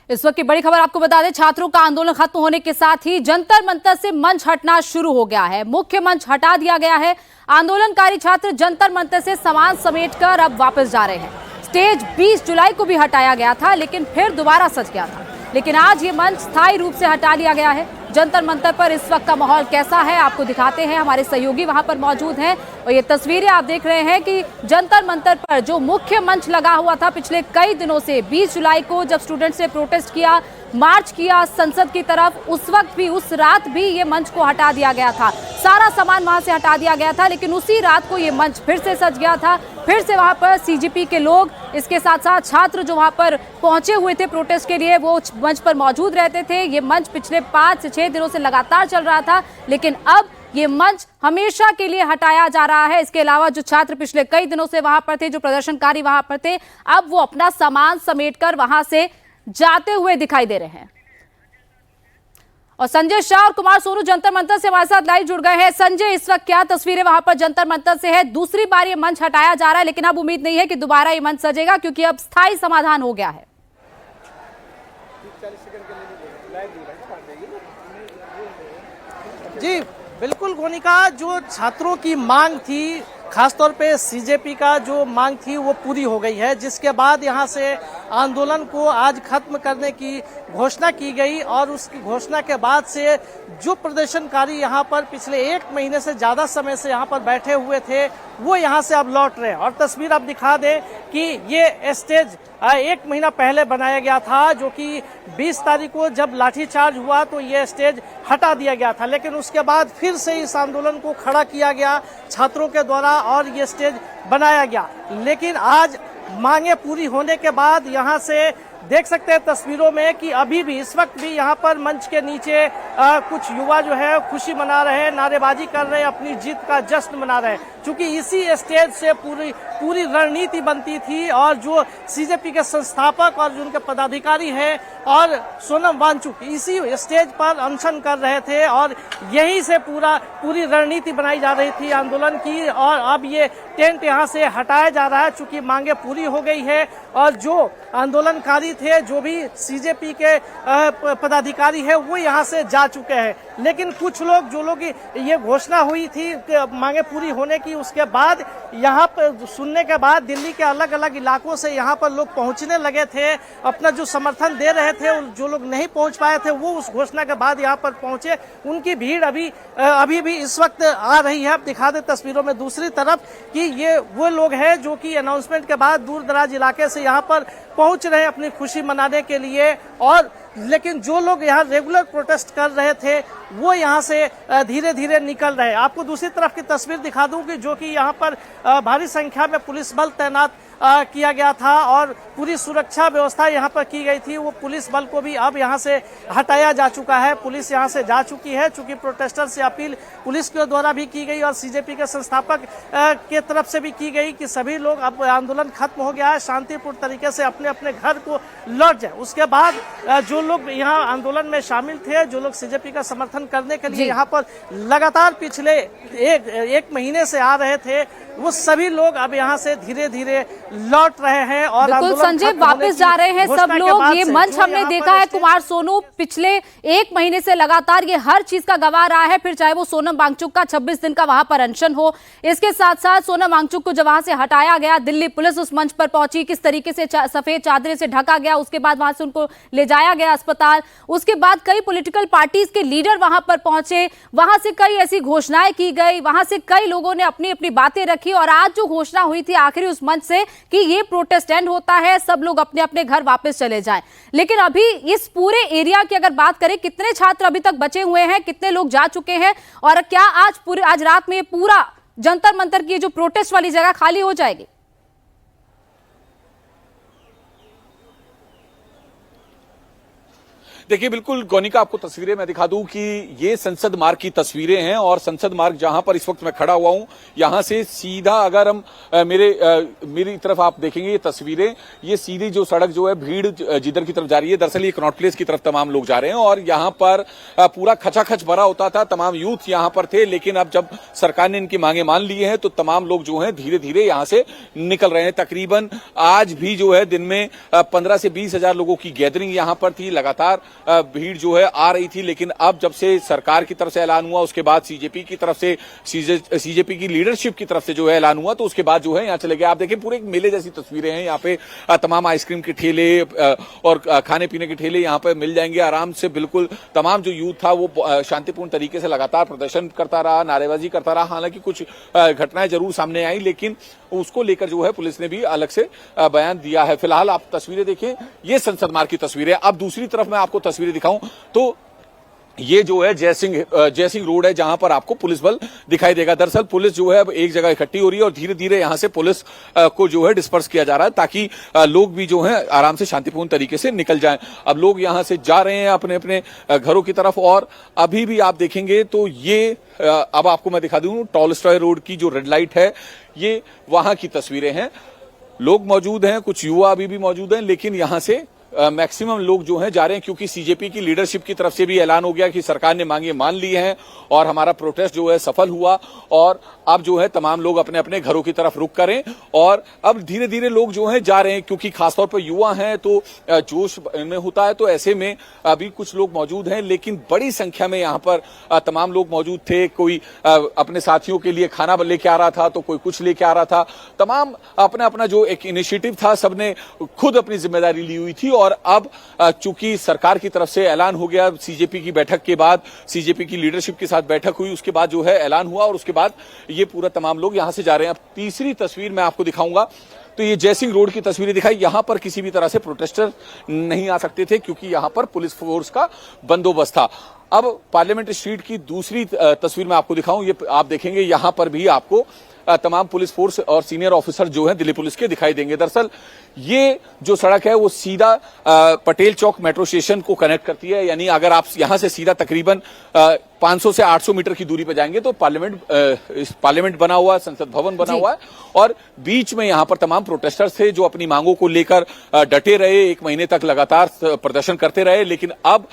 इस वक्त की बड़ी खबर आपको बता दें, छात्रों का आंदोलन खत्म होने के साथ ही जंतर मंतर से मंच हटना शुरू हो गया है। मुख्य मंच हटा दिया गया है। आंदोलनकारी छात्र जंतर मंतर से सामान समेटकर अब वापस जा रहे हैं। स्टेज 20 जुलाई को भी हटाया गया था, लेकिन फिर दोबारा सज गया था। लेकिन आज ये मंच स्थायी रूप से हटा लिया गया है। जंतर मंतर पर इस वक्त का माहौल कैसा है आपको दिखाते हैं। हमारे सहयोगी वहां पर मौजूद हैं और ये तस्वीरें आप देख रहे हैं कि जंतर मंतर पर जो मुख्य मंच लगा हुआ था पिछले कई दिनों से, 20 जुलाई को जब स्टूडेंट्स ने प्रोटेस्ट किया, मार्च किया संसद की तरफ, उस वक्त भी, उस रात भी ये मंच को हटा दिया गया था। सारा सामान वहां से हटा दिया गया था, लेकिन उसी रात को ये मंच फिर से सज गया था। फिर से वहां पर सीजेपी के लोग, इसके साथ साथ छात्र जो वहां पर पहुंचे हुए थे प्रोटेस्ट के लिए, वो मंच पर मौजूद रहते थे। ये मंच पिछले 5 से 6 दिनों से लगातार चल रहा था, लेकिन अब ये मंच हमेशा के लिए हटाया जा रहा है। इसके अलावा जो छात्र पिछले कई दिनों से वहां पर थे, जो प्रदर्शनकारी वहां पर थे, अब वो अपना सामान समेटकर वहां से जाते हुए दिखाई दे रहे हैं। और संजय शाह और कुमार सोनू जंतर मंतर से हमारे साथ लाइव जुड़ गए हैं। संजय, इस वक्त क्या तस्वीरें वहां पर जंतर मंतर से है? दूसरी बार ये मंच हटाया जा रहा है, लेकिन अब उम्मीद नहीं है कि दोबारा ये मंच सजेगा, क्योंकि अब स्थायी समाधान हो गया है। जी बिल्कुल गोनिका, जो छात्रों की मांग थी, खासतौर पे सीजेपी का जो मांग थी वो पूरी हो गई है, जिसके बाद यहाँ से आंदोलन को आज खत्म करने की घोषणा की गई। और उसकी घोषणा के बाद से जो प्रदर्शनकारी यहाँ पर पिछले 1 महीने से ज्यादा समय से यहाँ पर बैठे हुए थे, वो यहाँ से अब लौट रहे हैं। और तस्वीर आप दिखा दें कि ये स्टेज 1 महीना पहले बनाया गया था, जो कि 20 तारीख को जब लाठीचार्ज हुआ तो ये स्टेज हटा दिया गया था, लेकिन उसके बाद फिर से इस आंदोलन को खड़ा किया गया छात्रों के द्वारा और ये स्टेज बनाया गया। लेकिन आज मांगे पूरी होने के बाद यहाँ से देख सकते हैं तस्वीरों में कि अभी भी, इस वक्त भी यहाँ पर मंच के नीचे कुछ युवा जो है खुशी मना रहे हैं, नारेबाजी कर रहे हैं, अपनी जीत का जश्न मना रहे हैं। क्योंकि इसी स्टेज से पूरी रणनीति बनती थी, और जो सीजेपी के संस्थापक और जो उनके पदाधिकारी हैं और सोनम वांगचुक इसी स्टेज पर अनशन कर रहे थे, और यहीं से पूरी रणनीति बनाई जा रही थी आंदोलन की। और अब ये टेंट यहाँ से हटाया जा रहा है, चूंकि मांगे पूरी हो गई है। और जो आंदोलनकारी थे, जो भी सीजेपी के पदाधिकारी है, वो यहाँ से जा चुके हैं। लेकिन कुछ लोग, जो लोग ये घोषणा हुई थी मांगे पूरी होने की, उसके बाद यहाँ पर सुनने के बाद दिल्ली के अलग अलग इलाकों से यहाँ पर लोग पहुँचने लगे थे, अपना जो समर्थन दे रहे थे। जो लोग नहीं पहुँच पाए थे वो उस घोषणा के बाद यहाँ पर पहुँचे। उनकी भीड़ अभी भी इस वक्त आ रही है। आप दिखा दें तस्वीरों में दूसरी तरफ कि ये वो लोग हैं जो कि अनाउंसमेंट के बाद दूर दराज इलाके से यहाँ पर पहुंच रहे हैं अपनी खुशी मनाने के लिए। और लेकिन जो लोग यहाँ रेगुलर प्रोटेस्ट कर रहे थे, वो यहाँ से धीरे धीरे निकल रहे हैं। आपको दूसरी तरफ की तस्वीर दिखा दूं कि जो कि यहाँ पर भारी संख्या में पुलिस बल तैनात किया गया था और पूरी सुरक्षा व्यवस्था यहाँ पर की गई थी। वो पुलिस बल को भी अब यहाँ से हटाया जा चुका है। पुलिस यहाँ से जा चुकी है, चूंकि प्रोटेस्टर से अपील पुलिस के द्वारा भी की गई और सीजेपी के संस्थापक के तरफ से भी की गई कि सभी लोग, अब आंदोलन खत्म हो गया है, शांतिपूर्ण तरीके से अपने अपने घर को लौट जाए। उसके बाद जो लोग यहाँ आंदोलन में शामिल थे, जो लोग सीजेपी का समर्थन करने के लिए यहाँ पर लगातार पिछले एक महीने से आ रहे थे, वो सभी लोग अब यहाँ से धीरे धीरे लौट रहे हैं। और बिल्कुल संजय, वापस जा रहे हैं सब लोग। ये मंच हमने देखा है, कुमार सोनू पिछले 1 महीने से लगातार ये हर चीज का गवाह रहा है, फिर चाहे वो सोनम वांगचुक का 26 दिन का वहां पर अनशन हो। इसके साथ साथ सोनम वांगचुक को जब वहां से हटाया गया, दिल्ली पुलिस उस मंच पर पहुंची, किस तरीके से सफेद चादरे से ढका गया, उसके बाद वहां से उनको ले जाया गया अस्पताल। उसके बाद कई पॉलिटिकल पार्टीज के लीडर वहां पर पहुंचे, वहां से कई ऐसी घोषणाएं की गई, वहां से कई लोगों ने अपनी अपनी बातें रखी। और आज जो घोषणा हुई थी आखिरी उस मंच से कि ये प्रोटेस्ट एंड होता है, सब लोग अपने अपने घर वापस चले जाएं। लेकिन अभी इस पूरे एरिया की अगर बात करें, कितने छात्र अभी तक बचे हुए हैं, कितने लोग जा चुके हैं, और क्या आज रात में पूरा जंतर मंतर की जो प्रोटेस्ट वाली जगह खाली हो जाएगी? देखिए बिल्कुल गोनिका, आपको तस्वीरें मैं दिखा दूं कि ये संसद मार्ग की तस्वीरें हैं और संसद मार्ग जहां पर इस वक्त मैं खड़ा हुआ हूं, यहां से सीधा अगर हम मेरी तरफ आप देखेंगे ये तस्वीरें, ये सीधी जो सड़क जो है भीड़ जिधर की तरफ जा रही है, दरअसल ये कनॉट प्लेस की तरफ तमाम लोग जा रहे हैं और यहां पर पूरा खचाखच भरा होता था, तमाम यूथ यहां पर थे। लेकिन अब जब सरकार ने इनकी मांगे मान ली हैं तो तमाम लोग जो है धीरे धीरे यहां से निकल रहे हैं। तकरीबन आज भी जो है दिन में 15 से 20 हजार लोगों की गैदरिंग यहां पर थी, लगातार भीड़ जो है आ रही थी। लेकिन अब जब से सरकार की तरफ से ऐलान हुआ, उसके बाद सीजेपी की तरफ से सीजेपी की लीडरशिप की तरफ से जो है ऐलान हुआ, तो उसके बाद जो है यहां चले गए। आप देखें पूरे एक मेले जैसी तस्वीरें हैं, यहाँ पे तमाम आइसक्रीम के ठेले और खाने पीने के ठेले यहाँ पे मिल जाएंगे आराम से। बिल्कुल तमाम जो यूथ था वो शांतिपूर्ण तरीके से लगातार प्रदर्शन करता रहा, नारेबाजी करता रहा। हालांकि कुछ घटनाएं जरूर सामने आई, लेकिन उसको लेकर जो है पुलिस ने भी अलग से बयान दिया है। फिलहाल आप तस्वीरें देखें, ये संसद मार्ग की तस्वीरें। अब दूसरी तरफ मैं आपको तस्वीरें दिखाऊं तो ये जो है जयसिंह रोड है, जहां पर आपको पुलिस बल दिखाई देगा। दरअसल पुलिस जो है अब एक जगह इकट्ठी हो रही है और धीरे धीरे यहां से पुलिस को जो है डिस्पर्स किया जा रहा है ताकि लोग भी जो है आराम से शांतिपूर्ण तरीके से निकल जाएं। अब लोग यहां से जा रहे हैं अपने अपने घरों की तरफ और अभी भी आप देखेंगे तो ये अब आपको मैं दिखा दूं टॉलस्टॉय रोड की जो रेड लाइट है, ये वहां की तस्वीरें हैं। लोग मौजूद हैं, कुछ युवा अभी भी मौजूद हैं, लेकिन यहां से मैक्सिमम लोग जो हैं जा रहे हैं क्योंकि सीजेपी की लीडरशिप की तरफ से भी ऐलान हो गया कि सरकार ने मांगे मान ली हैं और हमारा प्रोटेस्ट जो है सफल हुआ और अब जो है तमाम लोग अपने अपने घरों की तरफ रुख करें। और अब धीरे धीरे लोग जो हैं जा रहे हैं क्योंकि खासतौर पर युवा हैं तो जोश में होता है, तो ऐसे में अभी कुछ लोग मौजूद हैं, लेकिन बड़ी संख्या में यहाँ पर तमाम लोग मौजूद थे। कोई अपने साथियों के लिए खाना लेके आ रहा था तो कोई कुछ लेके आ रहा था। तमाम अपना अपना जो एक इनिशिएटिव था सबने खुद अपनी जिम्मेदारी ली हुई थी। और अब चूंकि सरकार की तरफ से ऐलान हो गया, सीजेपी की बैठक के बाद सीजेपी की लीडरशिप के साथ बैठक हुई, उसके बाद जो है ऐलान हुआ और उसके बाद ये पूरा तमाम लोग यहां से जा रहे हैं। अब तीसरी तस्वीर मैं आपको दिखाऊंगा तो ये जयसिंह रोड की तस्वीरें दिखाई। यहां पर किसी भी तरह से प्रोटेस्टर नहीं आ सकते थे क्योंकि यहां पर पुलिस फोर्स का बंदोबस्त था। अब पार्लियामेंट स्ट्रीट की दूसरी तस्वीर मैं आपको दिखाऊं, ये आप देखेंगे यहां पर भी आपको तमाम पुलिस फोर्स और सीनियर ऑफिसर जो हैं दिल्ली पुलिस के दिखाई देंगे। दरअसल ये जो सड़क है वो सीधा पटेल चौक मेट्रो स्टेशन को कनेक्ट करती है, यानी अगर आप यहां से सीधा तकरीबन 500 से 800 मीटर की दूरी पर जाएंगे तो पार्लियामेंट बना हुआ है, संसद भवन बना हुआ है और बीच में यहां पर तमाम प्रोटेस्टर्स थे जो अपनी मांगों को लेकर डटे रहे, 1 महीने तक लगातार प्रदर्शन करते रहे। लेकिन अब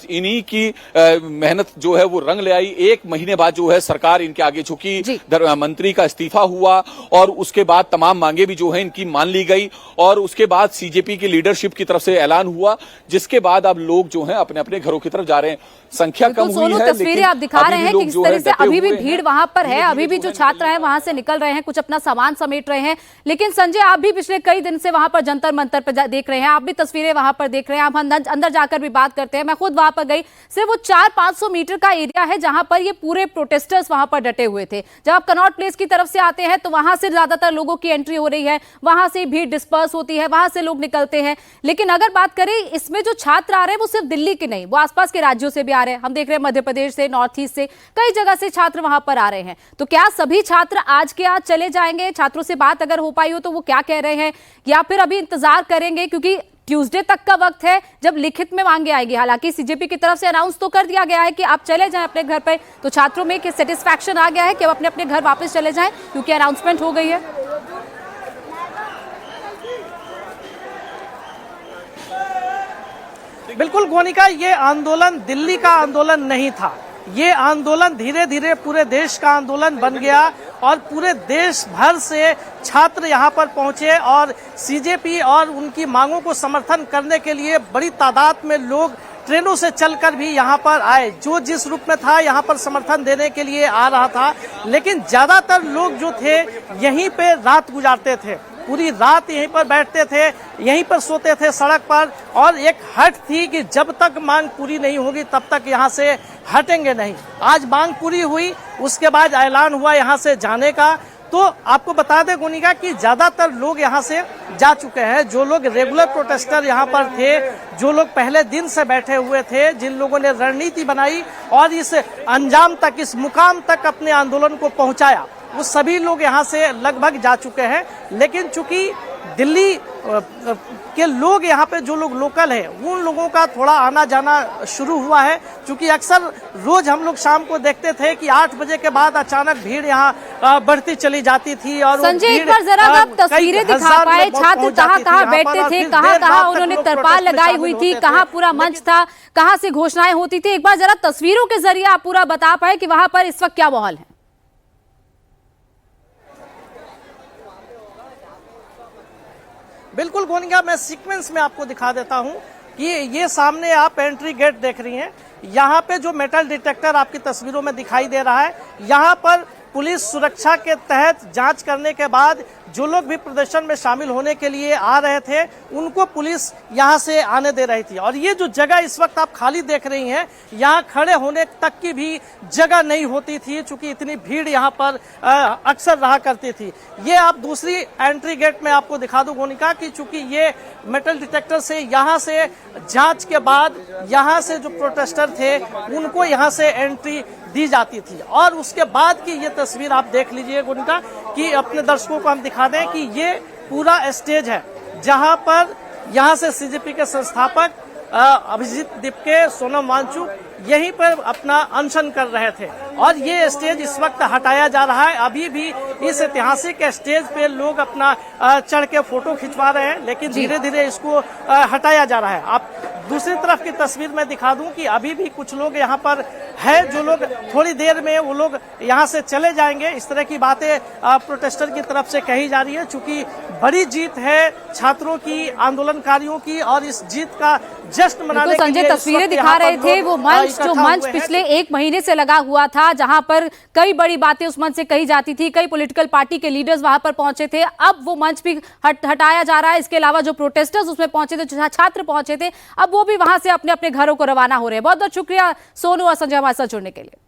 इन्हीं की मेहनत जो है वो रंग ले आई। 1 महीने बाद जो है सरकार इनके आगे झुकी, मंत्री का इस्तीफा हुआ और उसके बाद तमाम मांगे भी जो है इनकी मान ली गई और उसके बाद सीजेपी की लीडरशिप की तरफ से ऐलान हुआ, जिसके बाद अब लोग जो हैं अपने अपने घरों की तरफ जा रहे हैं। संख्या कम हुई है, तस्वीरें आप दिखा रहे हैं कि किस तरह से अभी भी भीड़ वहां पर है, अभी भी जो छात्र हैं वहां से निकल रहे हैं, कुछ अपना सामान समेट रहे हैं। लेकिन संजय, आप भी पिछले कई दिन से वहां पर जंतर मंतर पर देख रहे हैं, आप भी तस्वीरें वहां पर देख रहे हैं। आप अंदर जाकर भी बात करते हैं, मैं खुद वहां पर गई। सिर्फ वो 400-500 मीटर का एरिया है जहां पर ये पूरे प्रोटेस्टर्स वहां पर डटे हुए थे। जब आप कनॉट प्लेस की तरफ से आते हैं तो वहां से ज्यादातर लोगों की एंट्री हो रही है, वहां से भीड़ डिस्पर्स होती है, वहां से लोग निकलते हैं। लेकिन अगर बात करें इसमें जो छात्र आ रहे हैं वो सिर्फ दिल्ली के नहीं, वो आसपास के राज्यों से भी आ रहे हैं। हम देख रहे हैं मध्य प्रदेश से, नॉर्थ ईस्ट से, कई जगह से छात्र वहां पर आ रहे हैं। तो क्या सभी छात्र आज के आज चले जाएंगे? छात्रों से बात अगर हो पाई हो तो वो क्या कह रहे हैं, या फिर अभी इंतजार करेंगे क्योंकि ट्यूसडे तक का वक्त है जब लिखित में मांगे आएगी? हालांकि सीजेपी की तरफ से अनाउंस तो कर दिया गया है कि आप चले जाएं अपने घर पे, तो छात्रों में सेटिस्फैक्शन आ गया है कि अब अपने अपने घर वापस चले जाएं क्योंकि अनाउंसमेंट हो गई है। बिल्कुल गोनिका, ये आंदोलन दिल्ली का आंदोलन नहीं था, ये आंदोलन धीरे धीरे पूरे देश का आंदोलन बन गया और पूरे देश भर से छात्र यहाँ पर पहुंचे और सीजेपी और उनकी मांगों को समर्थन करने के लिए बड़ी तादाद में लोग ट्रेनों से चलकर भी यहाँ पर आए। जो जिस रूप में था यहाँ पर समर्थन देने के लिए आ रहा था, लेकिन ज्यादातर लोग जो थे यहीं पे रात गुजारते थे, पूरी रात यहीं पर बैठते थे, यहीं पर सोते थे सड़क पर। और एक हट थी कि जब तक मांग पूरी नहीं होगी तब तक यहाँ से हटेंगे नहीं। आज मांग पूरी हुई, उसके बाद ऐलान हुआ यहाँ से जाने का। तो आपको बता दें गोनिका कि ज्यादातर लोग यहाँ से जा चुके हैं। जो लोग रेगुलर प्रोटेस्टर यहाँ पर थे, जो लोग पहले दिन से बैठे हुए थे, जिन लोगों ने रणनीति बनाई और इस अंजाम तक, इस मुकाम तक अपने आंदोलन को पहुंचाया, वो सभी लोग यहाँ से लगभग जा चुके हैं। लेकिन चूंकि दिल्ली कि लोग यहाँ पे जो लोग लोकल है उन लोगों का थोड़ा आना जाना शुरू हुआ है, क्योंकि अक्सर रोज हम लोग शाम को देखते थे कि 8 बजे के बाद अचानक भीड़ यहाँ बढ़ती चली जाती थी। और संजय, एक बार जरा आप तस्वीरें दिखा पाए, छात्र कहाँ बैठते थे, कहाँ उन्होंने तरपाल लगाई हुई थी, कहाँ पूरा मंच था, कहाँ से घोषणाएं होती थी, एक बार जरा तस्वीरों के जरिए आप पूरा बता पाए कि वहां पर इस वक्त क्या माहौल है। बिल्कुल गोनिका, मैं सीक्वेंस में आपको दिखा देता हूं कि ये सामने आप एंट्री गेट देख रही हैं। यहाँ पे जो मेटल डिटेक्टर आपकी तस्वीरों में दिखाई दे रहा है, यहाँ पर पुलिस सुरक्षा के तहत जांच करने के बाद जो लोग भी प्रदर्शन में शामिल होने के लिए आ रहे थे उनको पुलिस यहाँ से आने दे रही थी। और ये जो जगह इस वक्त आप खाली देख रही हैं, यहाँ खड़े होने तक की भी जगह नहीं होती थी, चूंकि इतनी भीड़ यहाँ पर अक्सर रहा करती थी। ये आप दूसरी एंट्री गेट में आपको दिखा दूं गोनिका कि चूंकि ये मेटल डिटेक्टर से यहाँ से जांच के बाद यहाँ से जो प्रोटेस्टर थे उनको यहाँ से एंट्री दी जाती थी। और उसके बाद की ये तस्वीर आप देख लीजिए गोनिका कि अपने दर्शकों को हम दिखा दें कि ये पूरा स्टेज है जहां पर यहाँ से सीजेपी के संस्थापक अभिजीत दीपके, सोनम वांगचुक यहीं पर अपना अनशन कर रहे थे। और ये स्टेज इस वक्त हटाया जा रहा है। अभी भी इस ऐतिहासिक स्टेज पे लोग अपना चढ़ के फोटो खिंचवा रहे हैं, लेकिन धीरे धीरे इसको हटाया जा रहा है। आप दूसरी तरफ की तस्वीर में दिखा दूं कि अभी भी कुछ लोग यहाँ पर है, जो लोग थोड़ी देर में वो लोग यहाँ से चले जाएंगे। इस तरह की बातें प्रोटेस्टर की तरफ से कही जा रही है, चूंकि बड़ी जीत है छात्रों की, आंदोलनकारियों की, और इस जीत का जश्न मनाने के लिए संजय तस्वीरें दिखा रहे थे वो मंच पिछले 1 महीने से लगा हुआ था, जहां पर कई बड़ी बातें उस मंच से कही जाती थी, कई पॉलिटिकल पार्टी के लीडर्स वहां पर पहुंचे थे। अब वो मंच भी हटाया जा रहा है। इसके अलावा जो प्रोटेस्टर्स उसमें पहुंचे थे, छात्र पहुंचे थे, अब वो भी वहां से अपने अपने घरों को रवाना हो रहे हैं। बहुत बहुत शुक्रिया सोनू और संजय हमारे साथ जुड़ने के लिए।